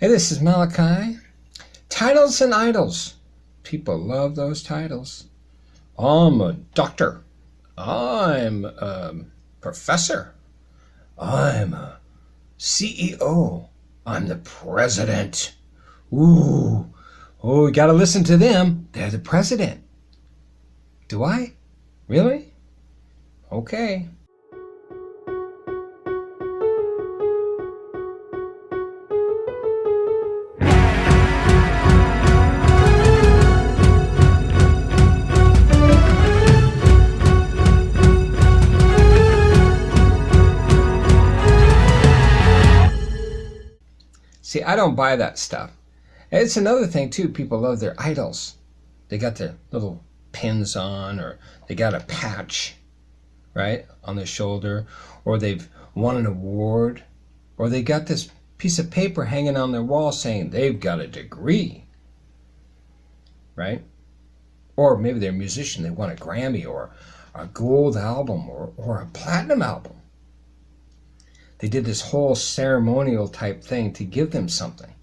Hey, this is Malachi. Titles and idols. People love those titles. I'm a doctor. I'm a professor. I'm a CEO. I'm the president. Ooh. Oh, you gotta listen to them. They're the president. Do I? Really? Okay. See, I don't buy that stuff. It's another thing, too. People love their idols. They got their little pins on, or they got a patch, right, on their shoulder, or they've won an award, or they got this piece of paper hanging on their wall saying they've got a degree, right? Or maybe they're a musician. They won a Grammy or a gold album or a platinum album. They did this whole ceremonial type thing to give them something.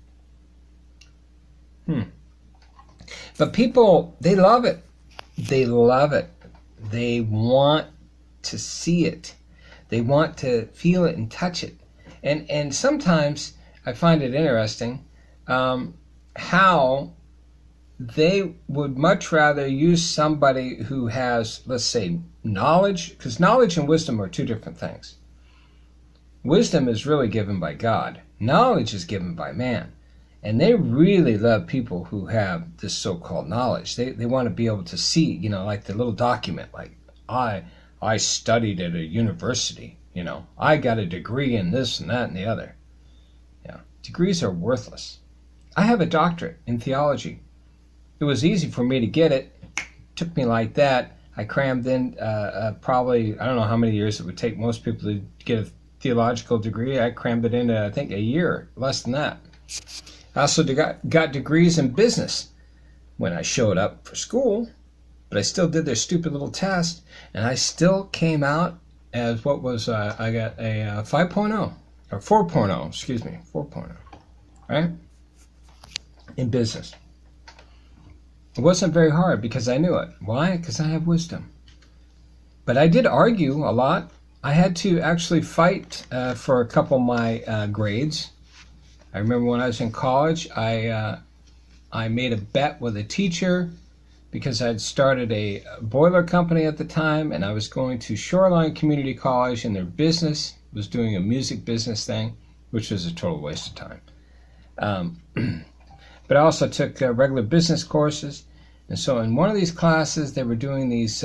But people, they love it. They love it. They want to see it. They want to feel it and touch it. And sometimes I find it interesting how they would much rather use somebody who has, let's say, knowledge, because knowledge and wisdom are two different things. Wisdom is really given by God. Knowledge is given by man. And they really love people who have this so-called knowledge. They want to be able to see, like the little document, like, I studied at a university, I got a degree in this and that and the other. Yeah, degrees are worthless. I have a doctorate in theology. It was easy for me to get it. It took me like that. I crammed in probably, I don't know how many years it would take most people to get a theological degree. I crammed it into, I think, a year, less than that. I also got degrees in business when I showed up for school, but I still did their stupid little test, and I still came out as what was, I got a 5.0, or 4.0, excuse me, 4.0, right? In business. It wasn't very hard because I knew it. Why? Because I have wisdom. But I did argue a lot. I had to actually fight for a couple of my grades. I remember when I was in college, I made a bet with a teacher because I'd started a boiler company at the time, and I was going to Shoreline Community College, and their business was doing a music business thing, which was a total waste of time. But I also took regular business courses, and so in one of these classes, they were doing these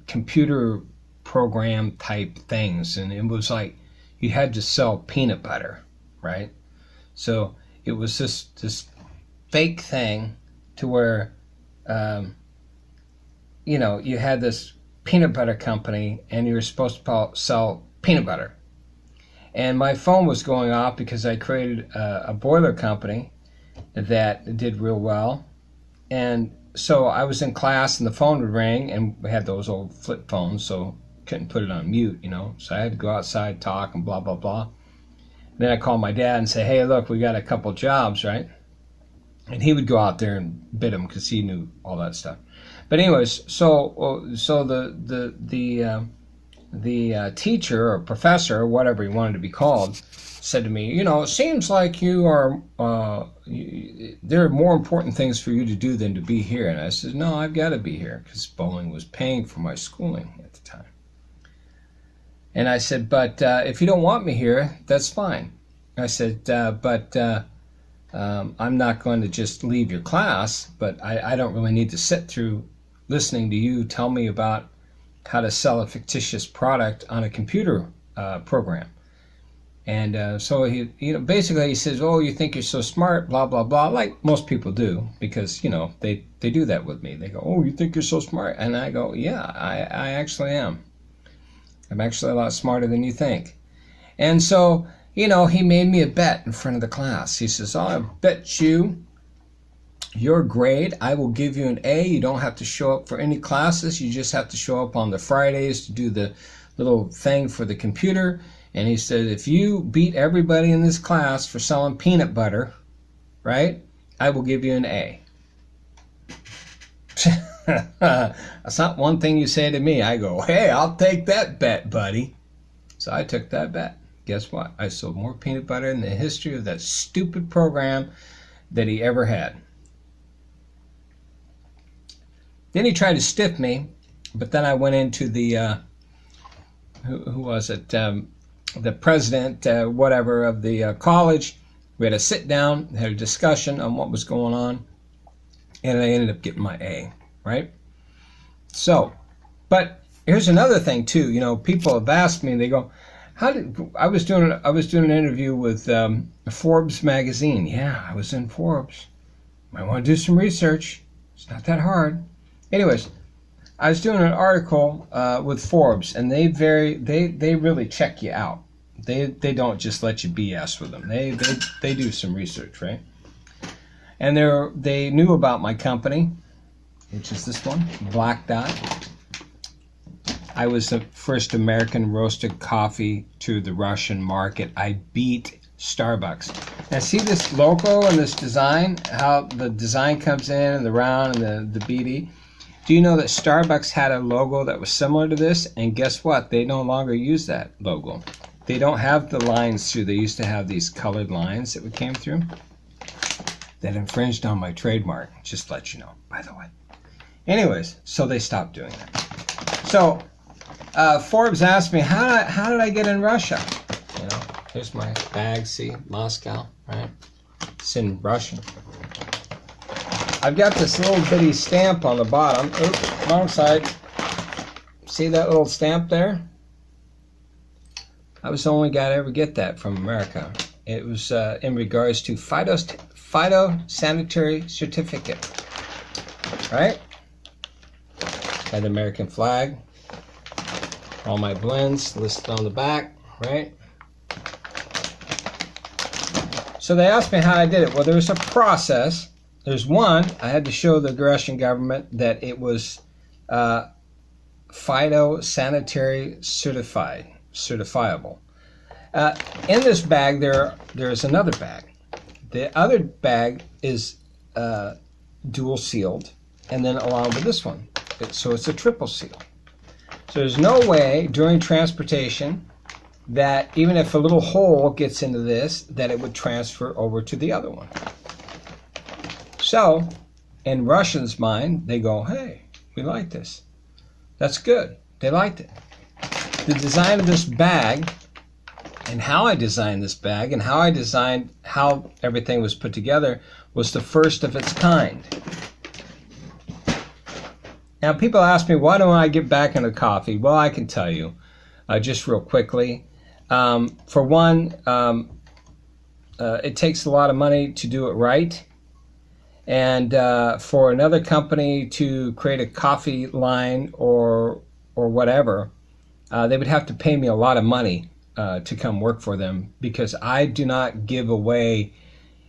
computer program type things, and it was like you had to sell peanut butter, right? So it was this fake thing to where you had this peanut butter company and you were supposed to sell peanut butter. And my phone was going off because I created a boiler company that did real well. And so I was in class and the phone would ring, and we had those old flip phones, so couldn't put it on mute, so I had to go outside, talk, and blah, blah, blah. And then I called my dad and say, hey, look, we got a couple jobs, right? And he would go out there and bid them because he knew all that stuff. But anyways, so the teacher or professor, or whatever he wanted to be called, said to me, it seems like you are, there are more important things for you to do than to be here. And I said, no, I've got to be here because bowling was paying for my schooling at the time. And I said, but if you don't want me here, that's fine. I said, but I'm not going to just leave your class, but I don't really need to sit through listening to you tell me about how to sell a fictitious product on a computer program. And so he, basically he says, oh, you think you're so smart, blah, blah, blah, like most people do, because, they do that with me. They go, oh, you think you're so smart? And I go, yeah, I actually am. I'm actually a lot smarter than you think. And so, he made me a bet in front of the class. He says, oh, I bet you your grade, I will give you an A. You don't have to show up for any classes. You just have to show up on the Fridays to do the little thing for the computer. And he said, if you beat everybody in this class for selling peanut butter, right, I will give you an A. That's not one thing you say to me. I go, hey, I'll take that bet, buddy. So I took that bet. Guess what? I sold more peanut butter in the history of that stupid program that he ever had. Then he tried to stiff me, but then I went into the, who was it? The president, whatever, of the college. We had a sit down, had a discussion on what was going on, and I ended up getting my A, right? So, but here's another thing too. You know, people have asked me, they go, I was doing an interview with Forbes magazine. Yeah, I was in Forbes. Might want to do some research. It's not that hard. Anyways, I was doing an article with Forbes, and they really check you out. They don't just let you BS with them. They do some research, right? And they knew about my company, which is this one, Black Dot. I was the first American roasted coffee to the Russian market. I beat Starbucks. Now see this logo and this design, how the design comes in and the round and the BD. Do you know that Starbucks had a logo that was similar to this? And guess what? They no longer use that logo. They don't have the lines through. They used to have these colored lines that came through that infringed on my trademark. Just to let you know, by the way. Anyways, so they stopped doing that. So Forbes asked me, how did I get in Russia? You know, here's my bag, see, Moscow, right? It's in Russian. I've got this little bitty stamp on the bottom. Oops, wrong side. See that little stamp there? I was the only guy to ever get that from America. It was in regards to phytosanitary certificate, right? Had the American flag. All my blends listed on the back, right? So they asked me how I did it. Well, there's a process. There's one, I had to show the Russian government that it was phytosanitary certifiable. In this bag, there's another bag. The other bag is dual sealed, and then along with this one. So it's a triple seal. So there's no way during transportation that even if a little hole gets into this, that it would transfer over to the other one. So, in Russians' mind, they go, hey, we like this. That's good. They liked it. The design of this bag, and how I designed this bag, and how everything was put together, was the first of its kind. Now, people ask me, why don't I get back into coffee? Well, I can tell you, just real quickly. For one, it takes a lot of money to do it right. And for another company to create a coffee line or whatever, they would have to pay me a lot of money to come work for them, because I do not give away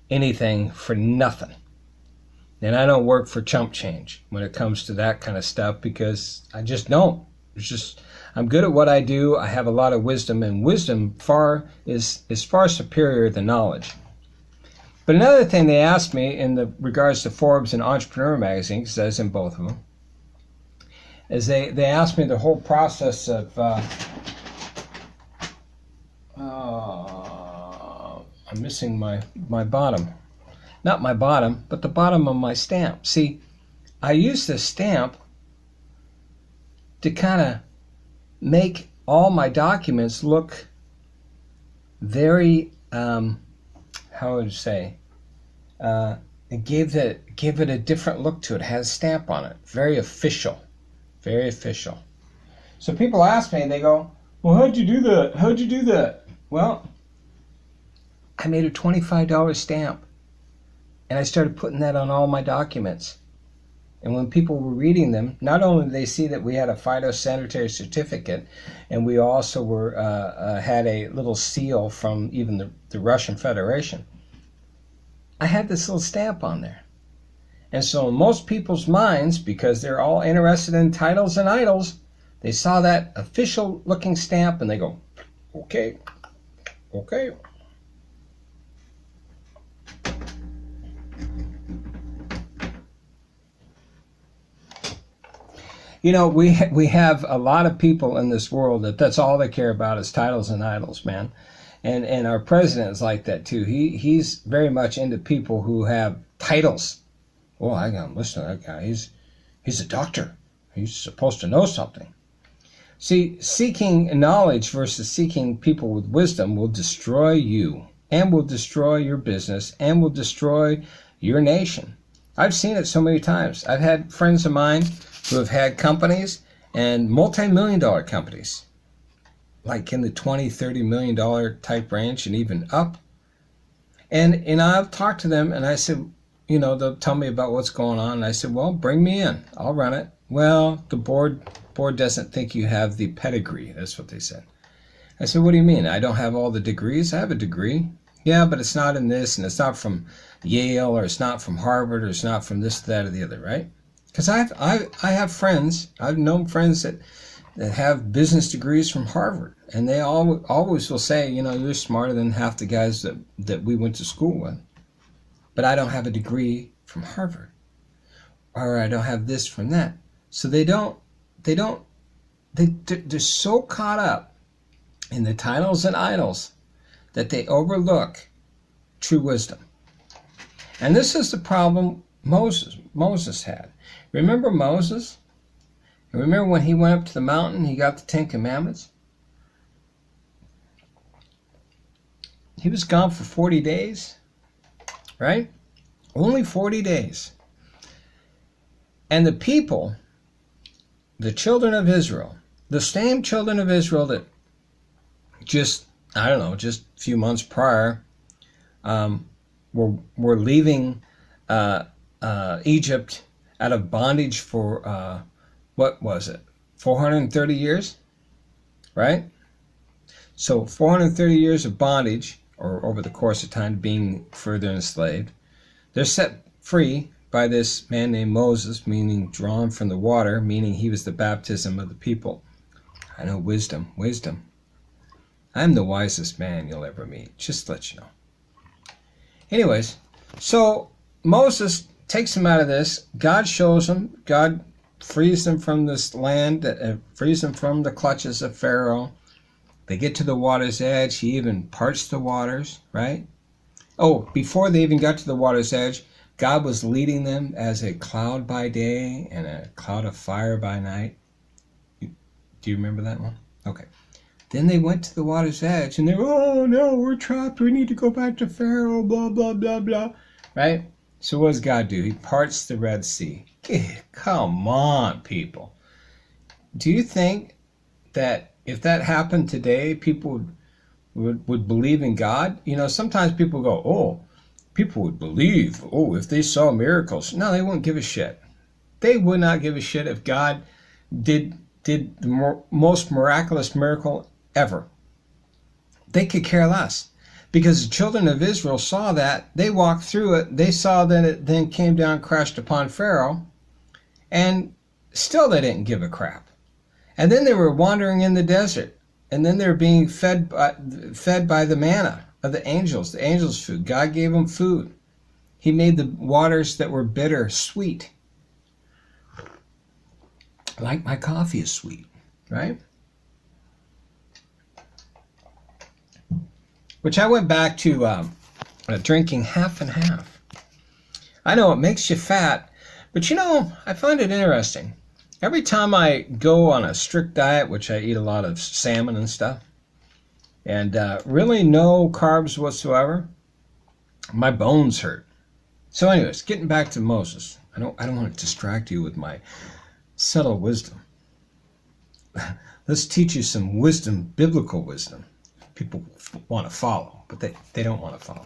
anything for nothing. And I don't work for chump change when it comes to that kind of stuff, because I just don't. I'm good at what I do. I have a lot of wisdom, and wisdom is far superior than knowledge. But another thing they asked me in regards to Forbes and Entrepreneur magazine, because I was in both of them, is they asked me the whole process of, I'm missing my bottom. Not my bottom, but the bottom of my stamp. See, I use this stamp to kind of make all my documents look very, how would you say, it gave it a different look to it. It has a stamp on it. Very official. Very official. So people ask me, and they go, well, how'd you do that? How'd you do that? Well, I made a $25 stamp, and I started putting that on all my documents. And when people were reading them, not only did they see that we had a phytosanitary certificate, and we also had a little seal from even the Russian Federation, I had this little stamp on there. And so in most people's minds, because they're all interested in titles and idols, they saw that official looking stamp and they go, Okay. Okay. You know, we have a lot of people in this world that's all they care about is titles and idols, man. And our president is like that too. He's very much into people who have titles. Oh, I gotta listen to that guy. He's a doctor. He's supposed to know something. See, seeking knowledge versus seeking people with wisdom will destroy you and will destroy your business and will destroy your nation. I've seen it so many times. I've had friends of mine who have had companies and multi-million-dollar companies, like in the 20, $30 million type range and even up. And I've talked to them and I said, you know, they'll tell me about what's going on. And I said, well, bring me in. I'll run it. Well, the board doesn't think you have the pedigree. That's what they said. I said, what do you mean? I don't have all the degrees? I have a degree. Yeah, but it's not in this, and it's not from Yale, or it's not from Harvard, or it's not from this, that, or the other, right? Because I have friends, I've known friends that have business degrees from Harvard, and they always will say, you know, you're smarter than half the guys that we went to school with. But I don't have a degree from Harvard, or I don't have this from that. So they're so caught up in the titles and idols that they overlook true wisdom. And this is the problem Moses had. Remember Moses? Remember when he went up to the mountain, he got the 10 Commandments? He was gone for 40 days, right? Only 40 days. And the people, the children of Israel, the same children of Israel that just a few months prior were leaving Egypt out of bondage for, what was it, 430 years, right? So 430 years of bondage, or over the course of time being further enslaved. They're set free by this man named Moses, meaning drawn from the water, meaning he was the baptism of the people. I know wisdom. I'm the wisest man you'll ever meet, just to let you know. Anyways, so Moses takes them out of this. God shows them. God frees them from this land, frees them from the clutches of Pharaoh. They get to the water's edge. He even parts the waters, right? Oh, before they even got to the water's edge, God was leading them as a cloud by day and a cloud of fire by night. Do you remember that one? Okay. Then they went to the water's edge and they were, oh no, we're trapped. We need to go back to Pharaoh, blah, blah, blah, blah. Right? So what does God do? He parts the Red Sea. Come on, people. Do you think that if that happened today, people would believe in God? You know, sometimes people go, oh, people would believe, oh, if they saw miracles. No, they wouldn't give a shit. They would not give a shit if God did the most miraculous miracle ever. They could care less. Because the children of Israel saw that, they walked through it, they saw that it then came down, crashed upon Pharaoh, and still they didn't give a crap. And then they were wandering in the desert, and then they were being fed by the manna of the angels food. God gave them food. He made the waters that were bitter sweet. Like my coffee is sweet, right? Which I went back to drinking half and half. I know it makes you fat, but you know, I find it interesting. Every time I go on a strict diet, which I eat a lot of salmon and stuff, and really no carbs whatsoever, my bones hurt. So anyways, getting back to Moses. I don't want to distract you with my subtle wisdom. Let's teach you some wisdom, biblical wisdom. People want to follow, but they don't want to follow.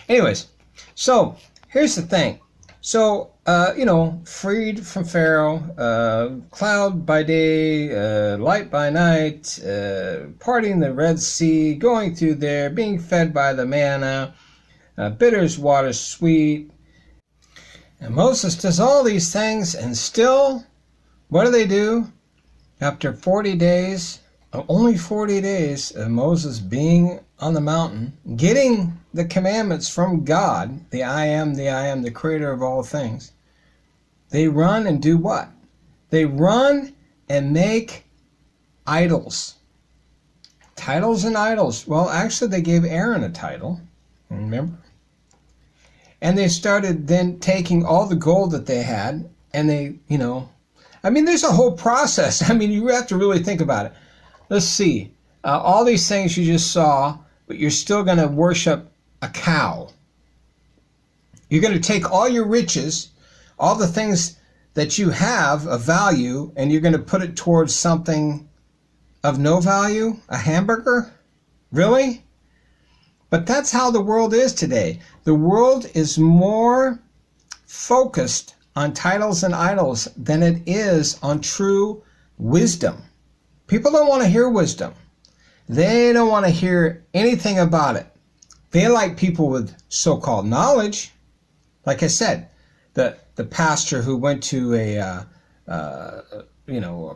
Anyways, so here's the thing. So, freed from Pharaoh, cloud by day, light by night, parting the Red Sea, going through there, being fed by the manna, bitter's water sweet. And Moses does all these things, and still, what do? After 40 days, only 40 days of Moses being on the mountain, getting the commandments from God, the I am, the creator of all things. They run and do what? They run and make idols. Titles and idols. Well, actually, they gave Aaron a title, remember? And they started then taking all the gold that they had, and they, there's a whole process. You have to really think about it. Let's see. All these things you just saw, but you're still going to worship a cow. You're going to take all your riches, all the things that you have of value, and you're going to put it towards something of no value? A hamburger? Really? But that's how the world is today. The world is more focused on titles and idols than it is on true wisdom. People don't want to hear wisdom. They don't want to hear anything about it. They like people with so-called knowledge. Like I said, the pastor who went to a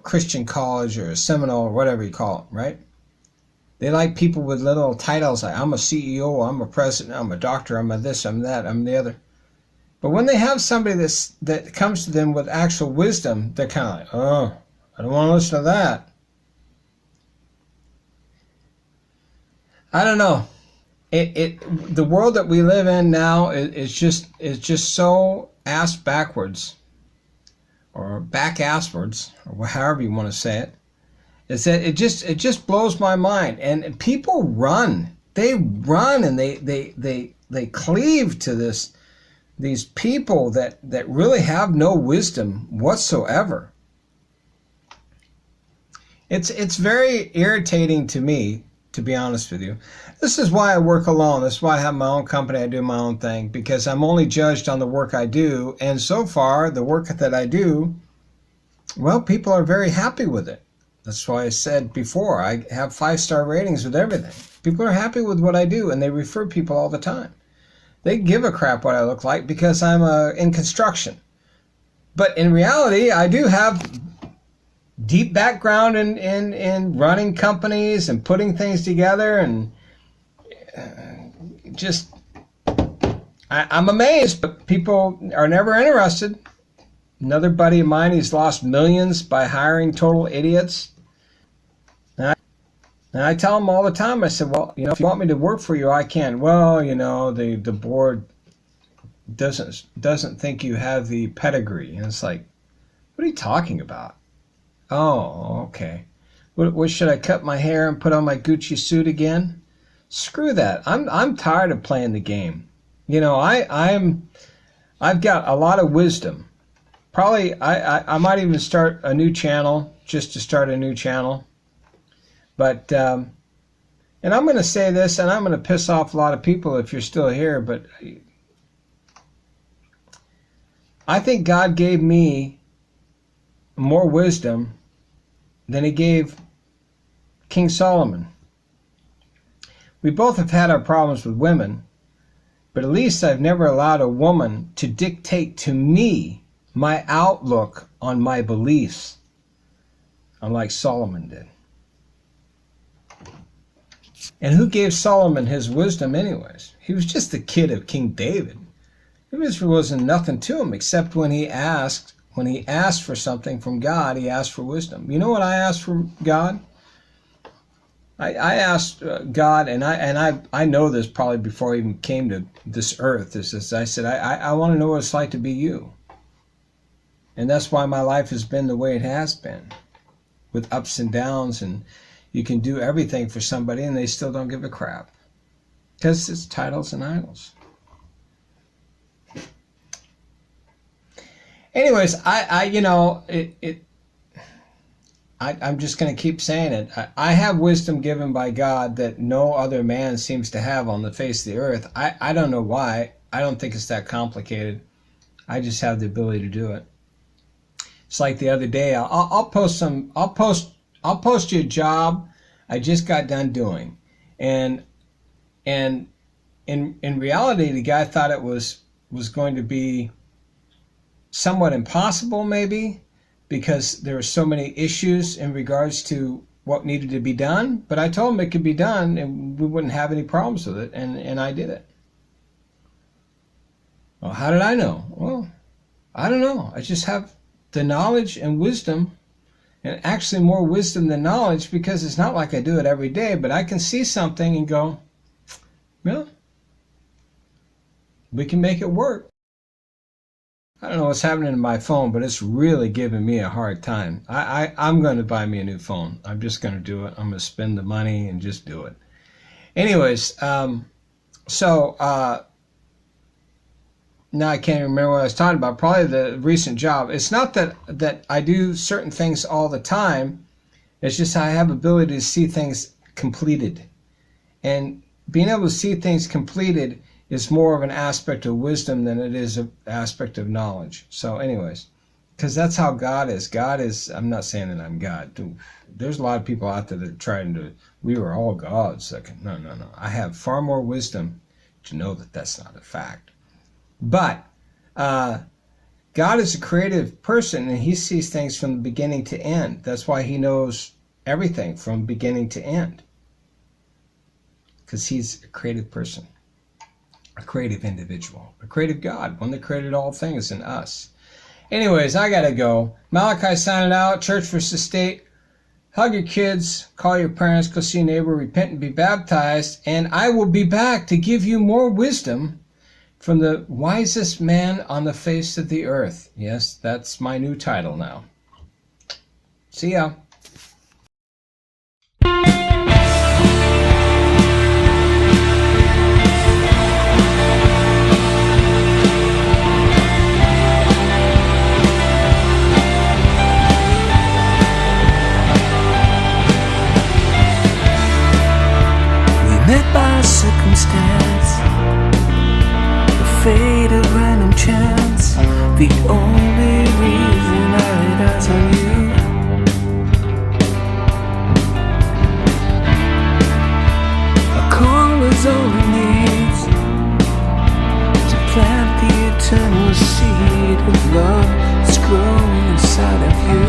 Christian college or a seminole or whatever you call it, right? They like people with little titles like I'm a CEO, I'm a president, I'm a doctor, I'm a this, I'm that, I'm the other. But when they have somebody that comes to them with actual wisdom, they're kind of like, oh, I don't want to listen to that. I don't know. The world that we live in now is just so ass backwards, or back asswards, or however you want to say it. Is that it just blows my mind. And people run. They run and they cleave to these people that really have no wisdom whatsoever. It's very irritating to me, to be honest with you. This is why I work alone. This is why I have my own company. I do my own thing, because I'm only judged on the work I do. And so far, the work that I do, well, people are very happy with it. That's why I said before, I have 5-star ratings with everything. People are happy with what I do, and they refer people all the time. They give a crap what I look like because I'm in construction. But in reality, I do have deep background in running companies and putting things together, and I'm amazed, but people are never interested. Another buddy of mine, he's lost millions by hiring total idiots. And I tell him all the time, I said, well, if you want me to work for you, I can. Well, the board doesn't think you have the pedigree. And it's like, what are you talking about? Oh, okay. What should I cut my hair and put on my Gucci suit again? Screw that. I'm tired of playing the game. I've got a lot of wisdom. Probably I might even start a new channel, just to start a new channel. But, and I'm going to say this, and I'm going to piss off a lot of people if you're still here, but I think God gave me more wisdom than he gave King Solomon. We both have had our problems with women, but at least I've never allowed a woman to dictate to me my outlook on my beliefs, unlike Solomon did. And who gave Solomon his wisdom anyways? He was just the kid of King David. There wasn't nothing to him except when he asked for something from God, he asked for wisdom. You know what I asked from God? I asked God, and I know this probably before I even came to this earth. I said, I want to know what it's like to be you. And that's why my life has been the way it has been, with ups and downs, and you can do everything for somebody and they still don't give a crap. Because it's titles and idols. Anyways, I'm just going to keep saying it. I have wisdom given by God that no other man seems to have on the face of the earth. I don't know why. I don't think it's that complicated. I just have the ability to do it. It's like the other day, I'll post you a job I just got done doing, and in reality, the guy thought it was going to be somewhat impossible, maybe, because there were so many issues in regards to what needed to be done, but I told him it could be done and we wouldn't have any problems with it, and I did it. Well, how did I know? Well, I don't know. I just have the knowledge and wisdom, and actually more wisdom than knowledge, because it's not like I do it every day, but I can see something and go, well, we can make it work. I don't know what's happening to my phone, but it's really giving me a hard time. I'm going to buy me a new phone. I'm just going to do it. I'm going to spend the money and just do it. Anyways, now I can't remember what I was talking about. Probably the recent job. It's not that I do certain things all the time. It's just I have ability to see things completed. And being able to see things completed is more of an aspect of wisdom than it is an aspect of knowledge. So anyways, because that's how God is. God is, I'm not saying that I'm God. There's a lot of people out there that are trying to, we were all gods. No. I have far more wisdom to know that that's not a fact. But God is a creative person, and he sees things from the beginning to end. That's why he knows everything from beginning to end. Because he's a creative person. A creative individual, a creative God, one that created all things in us. Anyways, I gotta go. Malachi signing out. Church versus state. Hug your kids, call your parents, go see your neighbor, repent and be baptized, and I will be back to give you more wisdom from the wisest man on the face of the earth. Yes, that's my new title now. See ya. Met by circumstance, a fate of random chance, the only reason I laid eyes on you. A call is all it needs to plant the eternal seed of love that's growing inside of you.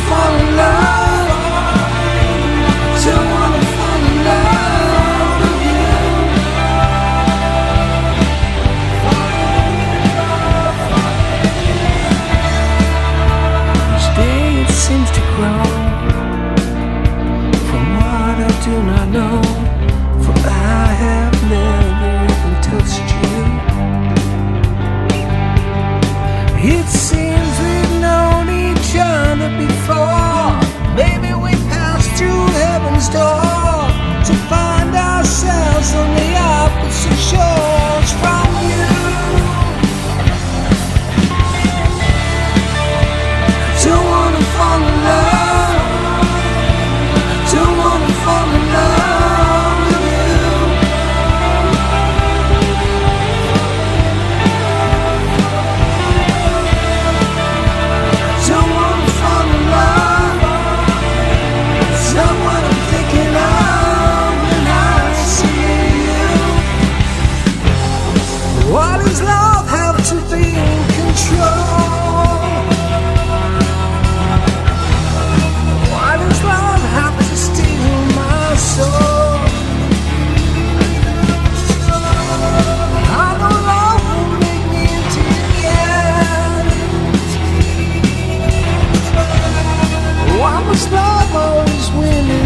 Fall in love. I don't wanna fall in love with you. Each day it seems to grow from what I do not know, for I have never even touched you. It seems we've known each other before. Maybe we passed through heaven's door to find ourselves on the opposite shores from you. I don't wanna fall in love. I don't wanna fall in love with you. I don't wanna fall in love. It's not what I'm thinking of when I see you. Why does love have to be in control? Why does love have to steal my soul? I know love will make me into the end. Why must love always win?